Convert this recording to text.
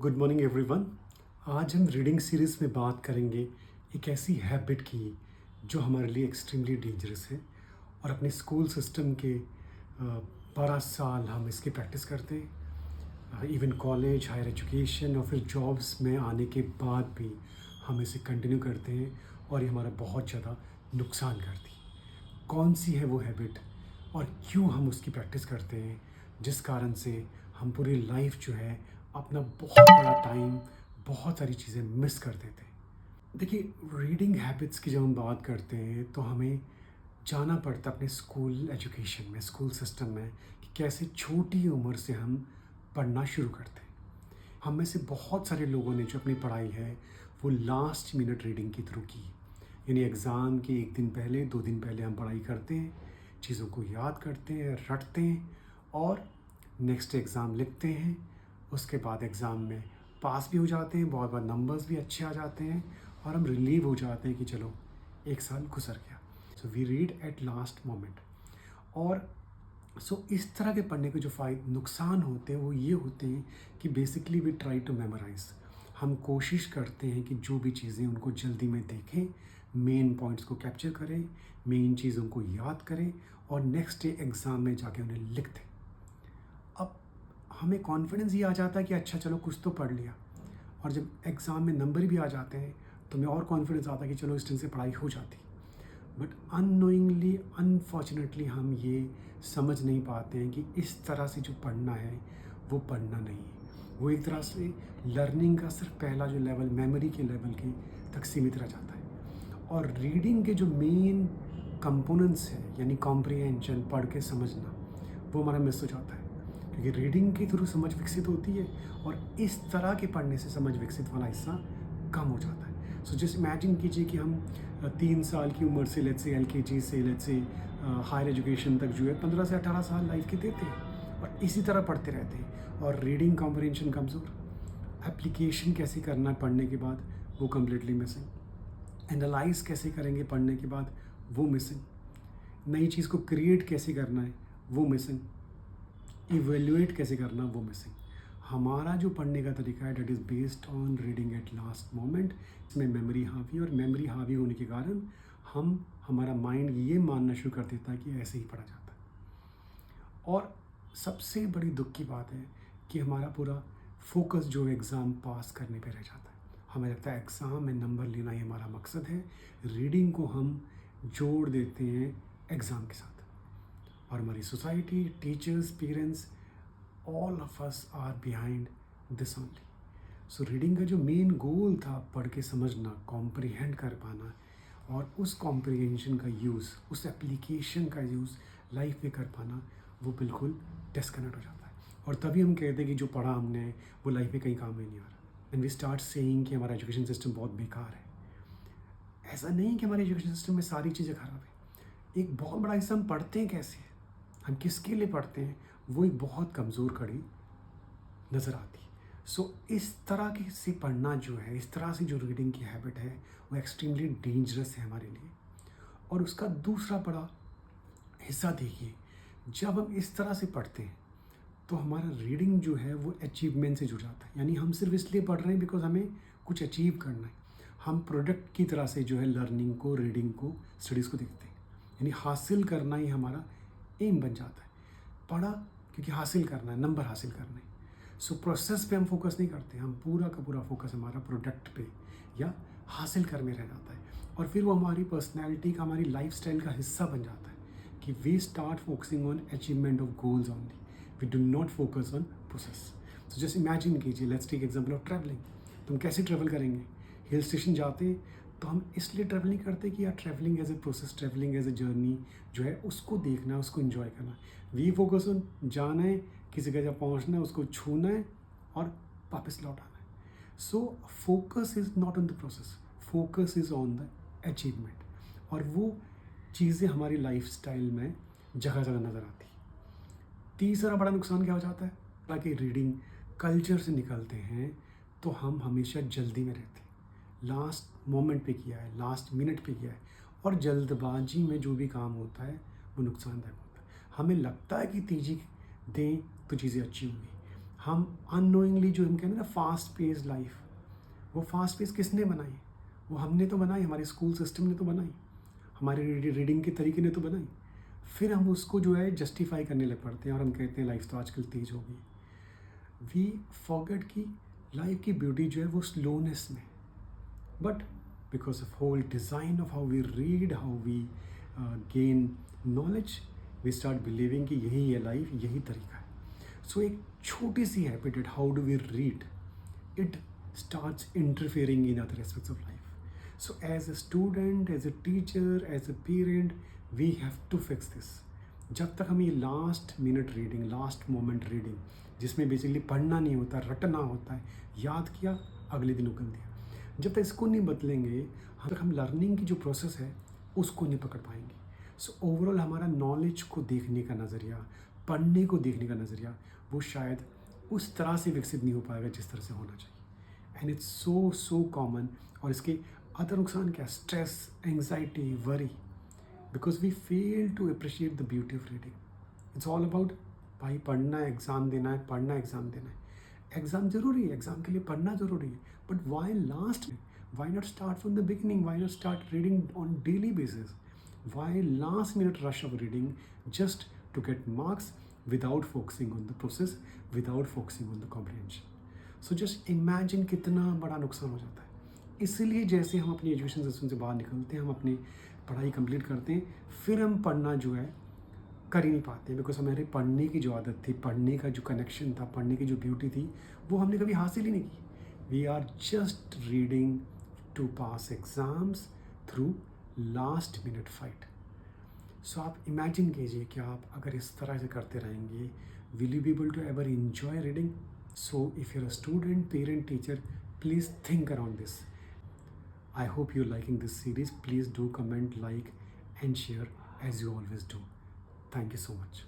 Good morning everyone. आज हम reading series में बात करेंगे एक ऐसी हैबिट की जो हमारे लिए एक्सट्रीमली डेंजरस है और अपने स्कूल सिस्टम के 12 साल हम इसकी प्रैक्टिस करते हैं। इवन कॉलेज, हायर एजुकेशन और फिर जॉब्स में आने के बाद भी हम इसे कंटिन्यू करते हैं और ये हमारा बहुत ज़्यादा नुकसान करती है। कौन सी है वो हैबिट और क्यों हम उसकी प्रैक्टिस करते हैं, जिस कारण से हम पूरी लाइफ जो है अपना बहुत बड़ा टाइम, बहुत सारी चीज़ें मिस कर देते हैं। देखिए, रीडिंग हैबिट्स की जब हम बात करते हैं तो हमें जाना पड़ता है अपने स्कूल एजुकेशन में, स्कूल सिस्टम में, कि कैसे छोटी उम्र से हम पढ़ना शुरू करते हैं। हम में से बहुत सारे लोगों ने जो अपनी पढ़ाई है वो लास्ट मिनट रीडिंग के थ्रू की, यानी एग्ज़ाम के एक दिन पहले, 2 दिन पहले हम पढ़ाई करते हैं, चीज़ों को याद करते हैं, रटते हैं और नेक्स्ट एग्ज़ाम लिखते हैं। उसके बाद एग्ज़ाम में पास भी हो जाते हैं, बहुत बार नंबर्स भी अच्छे आ जाते हैं और हम रिलीव हो जाते हैं कि चलो एक साल गुजर गया। So we read at last moment. और इस तरह के पढ़ने के जो नुकसान होते हैं वो ये होते हैं कि basically we try to memorise. हम कोशिश करते हैं कि जो भी चीज़ें उनको जल्दी में देखें, मेन पॉइंट्स को कैप्चर करें, मेन चीज़ों को याद करें और नेक्स्ट डे एग्ज़ाम में जाके उन्हें लिख दें। अब हमें कॉन्फिडेंस ये आ जाता है कि अच्छा चलो कुछ तो पढ़ लिया, और जब एग्ज़ाम में नंबर भी आ जाते हैं तो हमें और कॉन्फिडेंस आता है कि चलो इस ढंग से पढ़ाई हो जाती। बट अननोइंगली, अनफॉर्चुनेटली हम ये समझ नहीं पाते हैं कि इस तरह से जो पढ़ना है वो पढ़ना नहीं है। वो एक तरह से लर्निंग का सिर्फ पहला जो लेवल, मेमोरी के लेवल के तक सीमित रह जाता है। और रीडिंग के जो मेन कंपोनेंट्स हैं, यानी कॉम्प्रिहेंशन, पढ़ के समझना, वो हमारा मिस हो जाता है, क्योंकि रीडिंग के थ्रू समझ विकसित होती है और इस तरह के पढ़ने से समझ विकसित वाला हिस्सा कम हो जाता है। सो जस्ट इमेजिन कीजिए कि हम 3 साल की उम्र से, लेट्स से LKG से लेट्स से हायर एजुकेशन तक जो है 15 से 18 साल लाइफ के देते हैं और इसी तरह पढ़ते रहते हैं और रीडिंग कॉम्प्रिहेंशन कमज़ोर। एप्लीकेशन कैसे करना है पढ़ने के बाद, वो कम्प्लीटली मिसिंग। एनालाइज कैसे करेंगे पढ़ने के बाद, वो मिसिंग। नई चीज़ को क्रिएट कैसे करना है, वो मिसिंग। इवेल्युएट कैसे करना, वो मिसिंग। हमारा जो पढ़ने का तरीका है that is based on reading eight last moment. इसमें मेमोरी हावी, और मेमोरी हावी होने के कारण हमारा माइंड ये मानना शुरू कर देता है कि ऐसे ही पढ़ा जाता है। और सबसे बड़ी दुख की बात है कि हमारा पूरा फोकस जो एग्ज़ाम पास करने पे रह जाता है। हमें लगता है एग्ज़ाम में नंबर लेना ही हमारा मकसद है। रीडिंग को हम जोड़ देते हैं एग्ज़ाम के साथ, और हमारी society, teachers, parents, all of us are behind this only. So reading का जो मेन गोल था, पढ़ के समझना, कॉम्प्रिहेंड कर पाना, और उस कॉम्प्रिहेंशन का यूज़, उस एप्लीकेशन का यूज़ लाइफ में कर पाना, वो बिल्कुल डिस्कनेक्ट हो जाता है। और तभी हम कहते हैं कि जो पढ़ा हमने वो लाइफ में कहीं काम में नहीं आ रहा। एंड वी स्टार्ट सेइंग कि हमारा एजुकेशन सिस्टम बहुत बेकार है। ऐसा नहीं कि हमारे एजुकेशन सिस्टम में सारी चीज़ें खराब है। एक बहुत बड़ा हिस्सा हम पढ़ते हैं कैसे है, हम किसके लिए पढ़ते हैं, वो एक बहुत कमज़ोर कड़ी नज़र आती है। इस तरह के से पढ़ना जो है, इस तरह से जो रीडिंग की हैबिट है, वो एक्सट्रीमली डेंजरस है हमारे लिए। और उसका दूसरा बड़ा हिस्सा देखिए, जब हम इस तरह से पढ़ते हैं तो हमारा रीडिंग जो है वो अचीवमेंट से जुड़ जाता है। यानी हम सिर्फ इसलिए पढ़ रहे हैं बिकॉज हमें कुछ अचीव करना है। हम प्रोडक्ट की तरह से जो है लर्निंग को, रीडिंग को, स्टडीज़ को देखते हैं, यानी हासिल करना ही हमारा एम बन जाता है। पढ़ा क्योंकि हासिल करना है, नंबर हासिल करना है। प्रोसेस पे हम फोकस नहीं करते, हम पूरा का पूरा फोकस हमारा प्रोडक्ट पे या हासिल कर में रह जाता है। और फिर वो हमारी पर्सनैलिटी का, हमारी लाइफस्टाइल का हिस्सा बन जाता है कि we start focusing on achievement of goals only, we do not focus on process. So just imagine कीजिए, let's take example of travelling. तुम कैसे ट्रैवल करेंगे? हिल स्टेशन जाते हैं तो हम इसलिए ट्रैवल नहीं करते कि यार travelling as a process, travelling as a journey जो है उसको देखना है, उसको इन्जॉय करना है। वी फोकस ऑन जाना है, किसी जगह पहुंचना है, उसको छूना है और वापस लौट आना है। Focus is not on the process, focus is on the achievement. और वो चीज़ें हमारी लाइफ स्टाइल में जगह जगह नज़र आती है। तीसरा बड़ा नुकसान क्या हो जाता है, ताकि रीडिंग कल्चर से निकलते हैं तो हम हमेशा जल्दी में रहते हैं। लास्ट मोमेंट पे किया है, लास्ट मिनट पे किया है, और जल्दबाजी में जो भी काम होता है वो नुकसानदायक होता है। हमें लगता है कि तेजी दें तो चीज़ें अच्छी होंगी, हम अननोइंगली जो हम कहते हैं ना फास्ट पेस लाइफ, वो फास्ट पेस किसने बनाई? वो हमने तो बनाई, हमारे स्कूल सिस्टम ने तो बनाई, हमारे रीडिंग के तरीके ने तो बनाई। फिर हम उसको जो है जस्टिफाई करने लग पड़ते हैं और हम कहते हैं लाइफ तो आजकल तेज हो गई। वी फॉरगेट कि लाइफ की ब्यूटी जो है वो स्लोनेस में, but because of whole design of how we read, how we gain knowledge, we start believing कि यही है लाइफ, यही तरीका है। सो एक छोटी सी habit at how do we read, it starts interfering in other aspects of life. So as a student, as a teacher, as a parent, we have to fix this. जब तक हम ये last minute reading, last moment reading, जिसमें basically पढ़ना नहीं होता, रटना होता है, याद किया अगले दिन उगल दिया, जब तक इसको नहीं बदलेंगे तब तक हम लर्निंग की जो प्रोसेस है उसको नहीं पकड़ पाएंगे। सो ओवरऑल हमारा नॉलेज को देखने का नज़रिया, पढ़ने को देखने का नज़रिया, वो शायद उस तरह से विकसित नहीं हो पाएगा जिस तरह से होना चाहिए। And it's so common. और इसके अदर नुकसान क्या? Stress, anxiety, worry, because we fail to appreciate the beauty of reading. It's all about भाई पढ़ना है, एग्ज़ाम देना है, पढ़ना है, एग्ज़ाम देना है। एग्ज़ाम ज़रूरी है, एग्ज़ाम के लिए पढ़ना ज़रूरी है, बट वाई लास्ट में? Why not start from the beginning? Why not start reading on daily basis? Why last minute rush of reading just to get marks without focusing on the process, without focusing on the comprehension? So just imagine कितना बड़ा नुकसान हो जाता है। इसीलिए जैसे हम अपनी एजुकेशन सिस्टम से बाहर निकलते हैं, हम अपनी पढ़ाई कंप्लीट करते हैं, फिर हम पढ़ना जो है कर ही नहीं पाते, बिकॉज हमारे पढ़ने की जो आदत थी, पढ़ने का जो कनेक्शन था, पढ़ने की जो ब्यूटी थी, वो हमने कभी हासिल ही नहीं की। We are just reading to pass exams through last minute fight. So आप इमेजिन कीजिए कि आप अगर इस तरह से करते रहेंगे, will you be able to ever enjoy reading? So if you are a student, parent, teacher, please think around this. I hope you're liking this series. Please do comment, like, and share as you always do. Thank you so much.